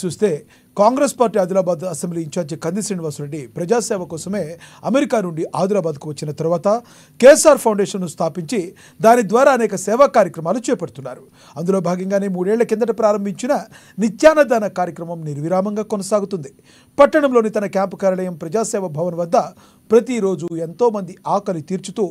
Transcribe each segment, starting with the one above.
చూస్తే Congress party Adilabad assembly incharge Kandi Srinivasa Reddy ప్రజాసేవ కోసమే అమెరికా నుండి ఆదిలాబాద్కు వచ్చిన తర్వాత కేఎస్ఆర్ ఫౌండేషన్ను స్థాపించి దాని ద్వారా అనేక సేవా కార్యక్రమాలు చేపడుతున్నారు. అందులో భాగంగానే 3 ఏళ్ల కిందట ప్రారంభించిన నిత్యాన్నదాన కార్యక్రమం నిర్విరామంగా కొనసాగుతుంది. పట్టణంలోని తన క్యాంపు కార్యాలయం ప్రజాసేవ భవన్ వద్ద ప్రతిరోజు ఎంతోమంది ఆకలి తీర్చుతూ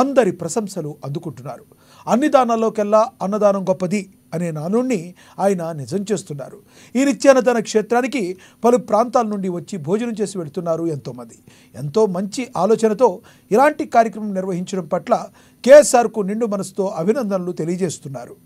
అందరి ప్రశంసలు అందుకుంటున్నారు. అన్ని దానాల్లోకెల్లా అన్నదానం గొప్పది అనే నానుణ్ణి ఆయన నిజం చేస్తున్నారు. ఈ నిత్యాన్నదాన క్షేత్రానికి పలు ప్రాంతాల నుండి వచ్చి భోజనం చేసి వెళ్తున్నారు ఎంతోమంది. ఎంతో మంచి ఆలోచనతో ఇలాంటి కార్యక్రమం నిర్వహించడం పట్ల కేఎస్ఆర్కు నిండు మనసుతో అభినందనలు తెలియజేస్తున్నారు.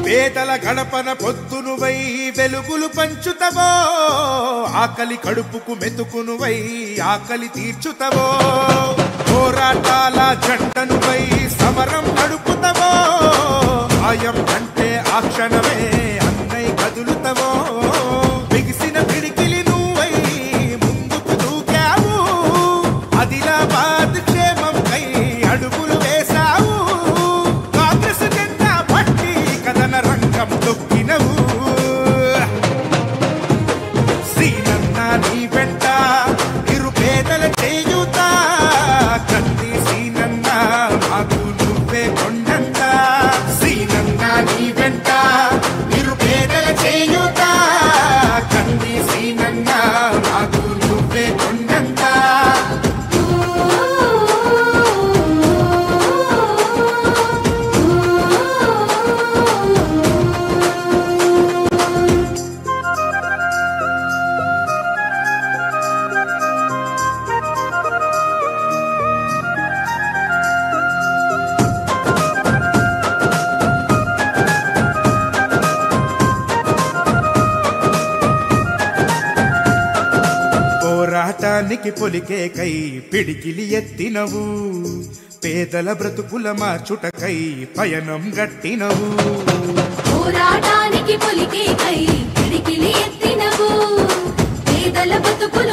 పేదల గడపన పొద్దునువై వెలుగులు పంచుతవో, ఆకలి కడుపుకు మెతుకునువై ఆకలి తీర్చుతవో, పోరాటాల జంటనువై సమరం నడుపుతవో, ఆయం అంటే ఆ క్షణమే అన్నై కదులుతవో, బిగిసిన పిడికిలి నువ్వై ముందుకు దూకావు, ఆదిలాబాద్ క్షేమంకై అడుగులు వేశావు, కాంగ్రెస్ జెండా పట్టి కథన రంగం తొక్కినవు, సీనన్న నీ వెంట నిరుపేదల చేయుత, కంది సీనన్న మాకు నువ్వే కొండంత, సీనన్న నీ వెంట నిరుపేదల చేయుత, కంది సీనన్న మాకు నువ్వే కొండంత. పోరాటానికి పొలికేకై పిడికిలి ఎత్తినవు, పేదల బ్రతుకుల మార్చుటకై పయనం గట్టినవు, పోరాటానికి పొలికేకై పిడికిలి ఎత్తినవు, పేదల బ్రతుకుల